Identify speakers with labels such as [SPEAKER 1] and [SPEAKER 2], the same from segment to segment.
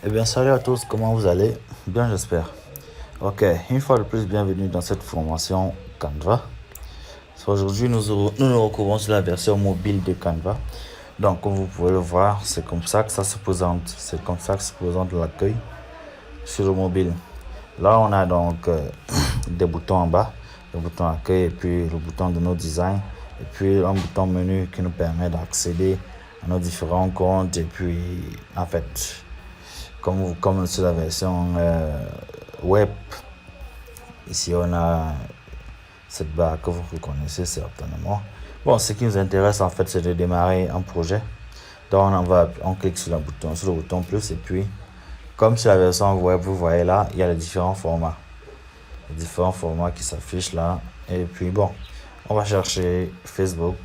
[SPEAKER 1] Eh bien, salut à tous, comment vous allez? Bien, j'espère. Ok, une fois de plus, bienvenue dans cette formation Canva. Aujourd'hui, nous recouvrons sur la version mobile de Canva. Donc, comme vous pouvez le voir, c'est comme ça que ça se présente. C'est comme ça que se présente l'accueil sur le mobile. Là, on a donc des boutons en bas, le bouton accueil et puis le bouton de nos designs. Et puis un bouton menu qui nous permet d'accéder à nos différents comptes. Et puis, en fait, comme sur la version web, ici on a cette barre que vous reconnaissez certainement. Bon, ce qui nous intéresse en fait, c'est de démarrer un projet. Donc on clique sur le bouton plus et puis comme sur la version web, vous voyez là, il y a les différents formats. Les différents formats qui s'affichent là. Et puis bon, on va chercher Facebook,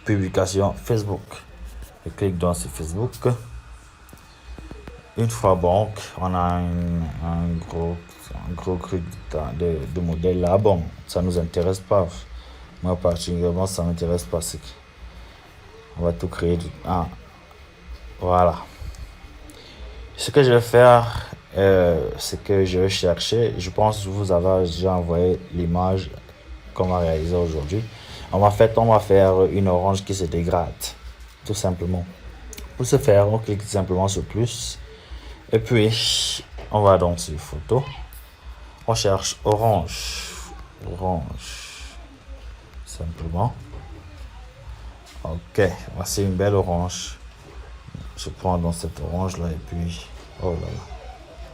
[SPEAKER 1] publication Facebook. Je clique donc sur Facebook. Une fois bon, on a un gros truc de modèle là. Bon, ça nous intéresse pas. Moi, particulièrement, ça m'intéresse pas. On va tout créer. Ah, voilà. Ce que je vais faire, c'est que je vais chercher. Je pense que vous avez déjà envoyé l'image qu'on va réaliser aujourd'hui. On va faire une orange qui se dégrade. Tout simplement. Pour ce faire, on clique simplement sur plus. Et puis, on va donc sur photo. On cherche orange. Orange. Simplement. Ok, voici une belle orange. Je prends donc cette orange là et puis... Oh là là.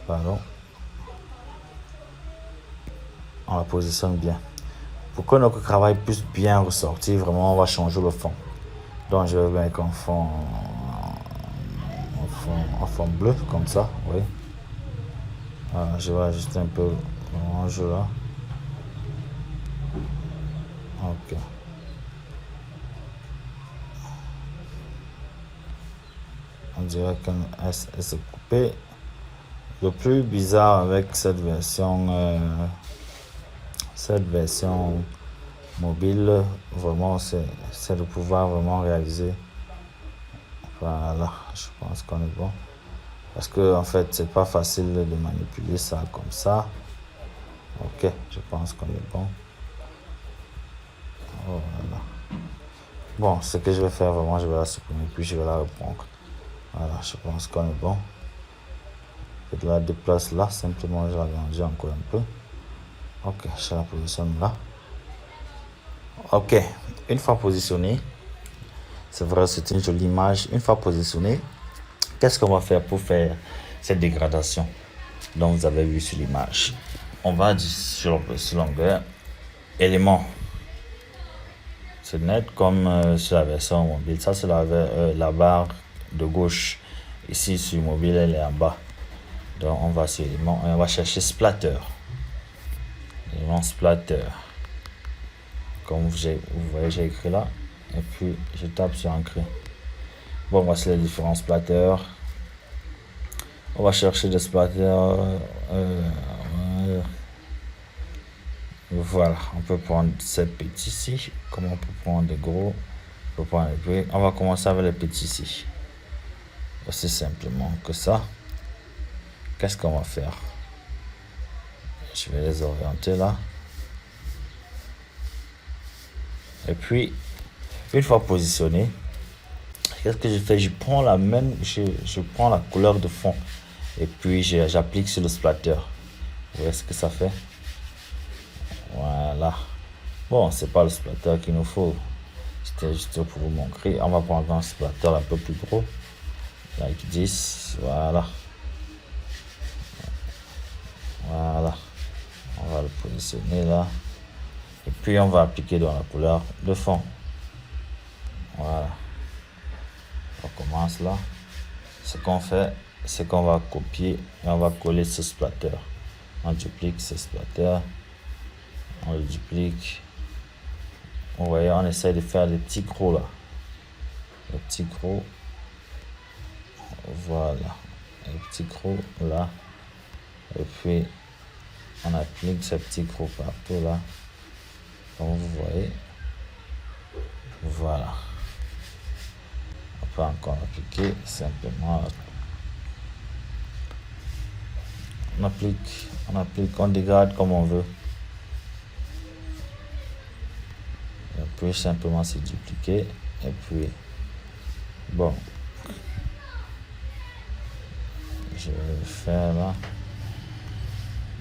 [SPEAKER 1] Pardon. On la positionne bien. Pour que notre travail puisse bien ressortir, vraiment, on va changer le fond. Donc, je vais mettre un fond bleu, comme ça, oui. Je vais ajuster un peu l'orange là. Ok. On dirait qu'elle s'est coupée. Le plus bizarre avec cette version mobile, vraiment, c'est de pouvoir vraiment réaliser. Voilà, je pense qu'on est bon. Parce que en fait, c'est pas facile de manipuler ça comme ça. Ok, je pense qu'on est bon. Oh, voilà. Bon, ce que je vais faire vraiment, je vais la supprimer puis je vais la reprendre. Voilà, je pense qu'on est bon. Je la déplace là, simplement je l'agrandis encore un peu. Ok, je la positionne là. Ok, une fois positionné, c'est vrai, c'est une jolie image. Une fois positionné, qu'est-ce qu'on va faire pour faire cette dégradation dont vous avez vu sur l'image? On va sur longueur, élément. C'est net comme sur la version mobile. Ça, c'est la barre de gauche. Ici, sur mobile, elle est en bas. Donc, on va sur élément et on va chercher splatter. Élément splatter. Comme vous voyez, j'ai écrit là. Et puis, je tape sur Encre. Bon, voici les différents splatters. On va chercher des splatters. Voilà, on peut prendre ces petits ici. Comme on peut prendre des gros. On peut prendre les petits. On va commencer avec les petits ici. Aussi simplement que ça. Qu'est-ce qu'on va faire? Je vais les orienter là. Et puis, une fois positionné, qu'est-ce que je fais? Je prends je prends la couleur de fond et puis j'applique sur le splatter. Vous voyez ce que ça fait? Voilà. Bon, c'est pas le splatter qu'il nous faut. C'était juste pour vous montrer. On va prendre un splatter un peu plus gros. Like 10. Voilà. Voilà. On va le positionner là. Et puis on va appliquer dans la couleur de fond. Voilà. On commence là. Ce qu'on fait, c'est qu'on va copier et on va coller ce splatter. On duplique ce splatter. On le duplique. Vous voyez, on essaie de faire des petits crocs là. Les petits crocs. Voilà. Les petits crocs là. Et puis, on applique ces petits crocs partout là. Comme vous voyez. Voilà. peut encore appliquer simplement. On applique, on dégrade comme on veut. Et puis simplement se dupliquer. Et puis, bon, je vais le faire là.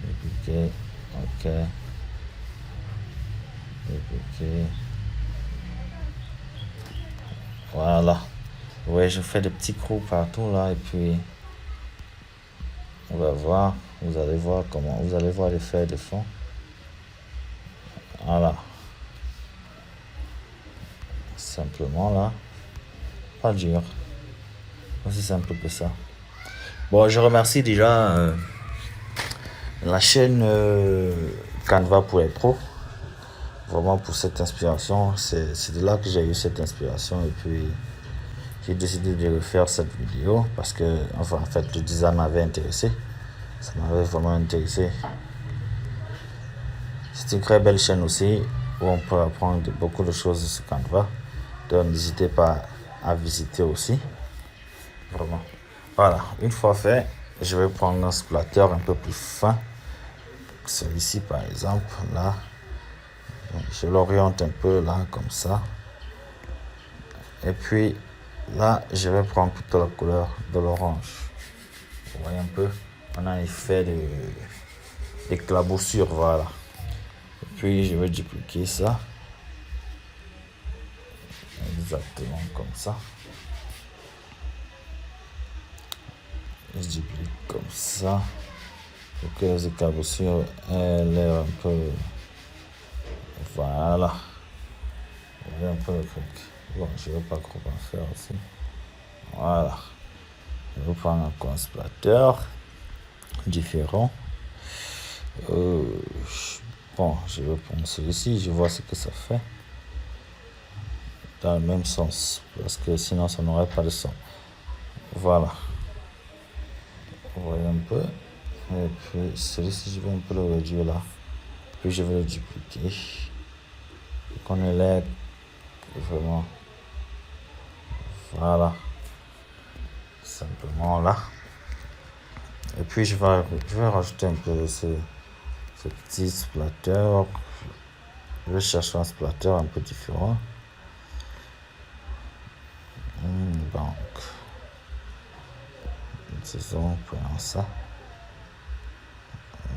[SPEAKER 1] Dupliquer, ok. Dupliquer. Voilà. Ouais, je fais des petits trous partout là et puis on va voir. Vous allez voir comment. Vous allez voir l'effet de fond. Voilà. Simplement là. Pas dur. Aussi simple que ça. Bon, je remercie déjà la chaîne Canva pour les pros. Vraiment pour cette inspiration. C'est de là que j'ai eu cette inspiration et puis j'ai décidé de refaire cette vidéo parce que, enfin, en fait, le design m'avait intéressé. Ça m'avait vraiment intéressé. C'est une très belle chaîne aussi où on peut apprendre beaucoup de choses sur Canva. Donc, n'hésitez pas à visiter aussi. Vraiment. Voilà. Une fois fait, je vais prendre un splatter un peu plus fin. Celui-ci, par exemple, là. Donc, je l'oriente un peu là, comme ça. Et puis, là, je vais prendre plutôt la couleur de l'orange. Vous voyez un peu, on a un effet d'éclaboussure, voilà. Et puis, je vais dupliquer ça. Exactement comme ça. Je duplique comme ça. Pour que les éclaboussures aient l'air un peu... Voilà. Vous voyez un peu le truc. Bon, je ne vais pas trop en faire aussi. Voilà. Je vais prendre encore un splatter différent. Bon, je vais prendre celui-ci, je vois ce que ça fait. Dans le même sens, parce que sinon ça n'aurait pas de son. Voilà. Vous voyez un peu. Et puis celui-ci, je vais un peu le réduire là. Puis je vais le dupliquer. Pour qu'on ait l'air vraiment. Voilà. Simplement là. Et puis je vais rajouter un peu ce petit splatter. Je vais chercher un splatter un peu différent. Donc, disons, prenons ça.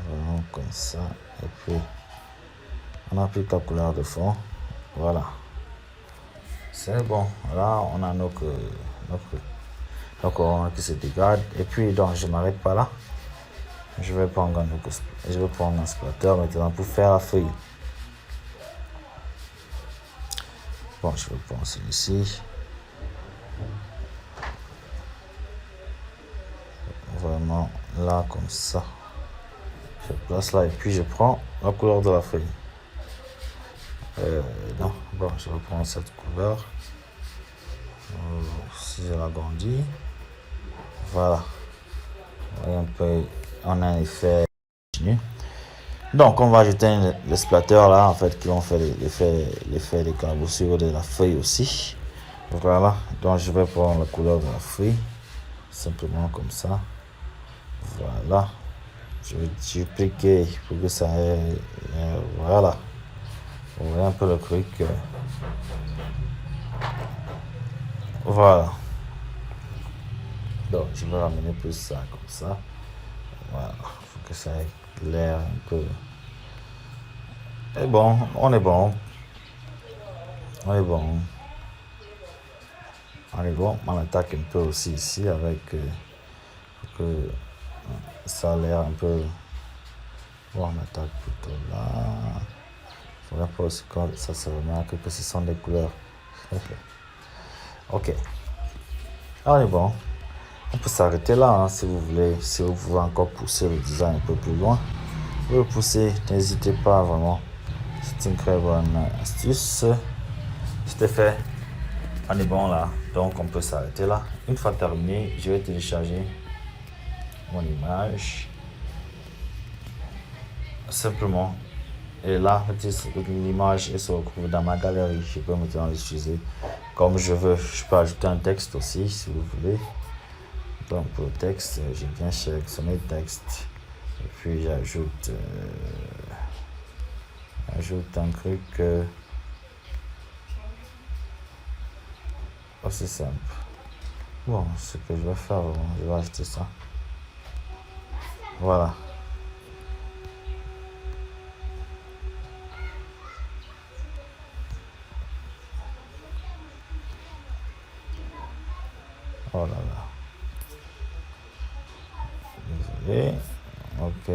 [SPEAKER 1] Vraiment comme ça. Et puis, on applique la couleur de fond. Voilà. C'est bon. Là, on a notre orange qui se dégrade. Et puis, donc, je ne m'arrête pas là. Je vais prendre un splatter maintenant pour faire la feuille. Bon, je vais prendre celui-ci. Vraiment là, comme ça. Je place là et puis je prends la couleur de la feuille. Non, bon, je vais prendre cette couleur. Si je l'agrandis, voilà. Et un peu, on a un effet continu. Donc, on va ajouter les splatters là, en fait, qui vont faire l'effet d'éclaboussure de la feuille aussi. Voilà. Donc, je vais prendre la couleur de la feuille, simplement comme ça. Voilà. Je vais dupliquer pour que ça ait, voilà. Vous voyez un peu le truc. Voilà. Donc, je vais ramener plus ça comme ça. Voilà. Il faut que ça ait l'air un peu. Et bon, on est bon. On est bon. On est bon. On attaque un peu aussi ici avec que ça a l'air un peu. Bon, on attaque plutôt là. Il faudra pas aussi quand ça se remarque que ce sont des couleurs. Ok. On est bon. On peut s'arrêter là hein, si vous voulez. Si vous voulez encore pousser le design un peu plus loin, vous le poussez. N'hésitez pas vraiment. C'est une très bonne astuce. C'était fait. On est bon là. Donc on peut s'arrêter là. Une fois terminé, je vais télécharger mon image. Simplement Et là, l'image se retrouve dans ma galerie. Je peux maintenant l'utiliser comme je veux. Je peux ajouter un texte aussi si vous voulez. Donc pour le texte, j'ai bien sélectionné le texte. Et puis j'ajoute un truc assez simple. Bon, ce que je vais faire, je vais ajouter ça. Voilà. Oh là là. Désolé. Ok.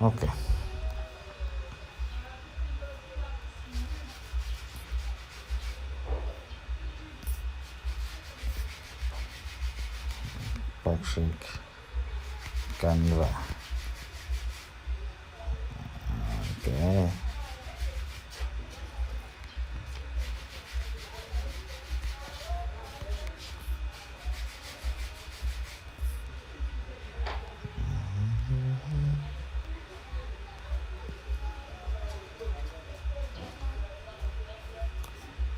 [SPEAKER 1] Ok. Patrick Canva. Ok.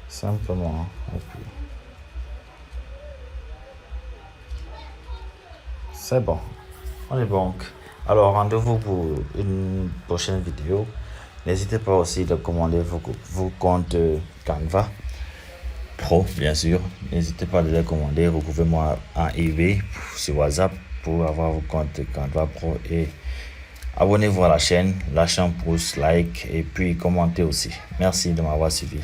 [SPEAKER 1] Simplement. Et puis, c'est bon. On est bon. Alors, rendez-vous pour une prochaine vidéo. N'hésitez pas aussi de commander vos comptes Canva Pro, bien sûr. N'hésitez pas de les commander. Retrouvez-moi en eBay sur WhatsApp pour avoir vos comptes Canva Pro et abonnez-vous à la chaîne, lâchez un pouce, like et puis commentez aussi. Merci de m'avoir suivi.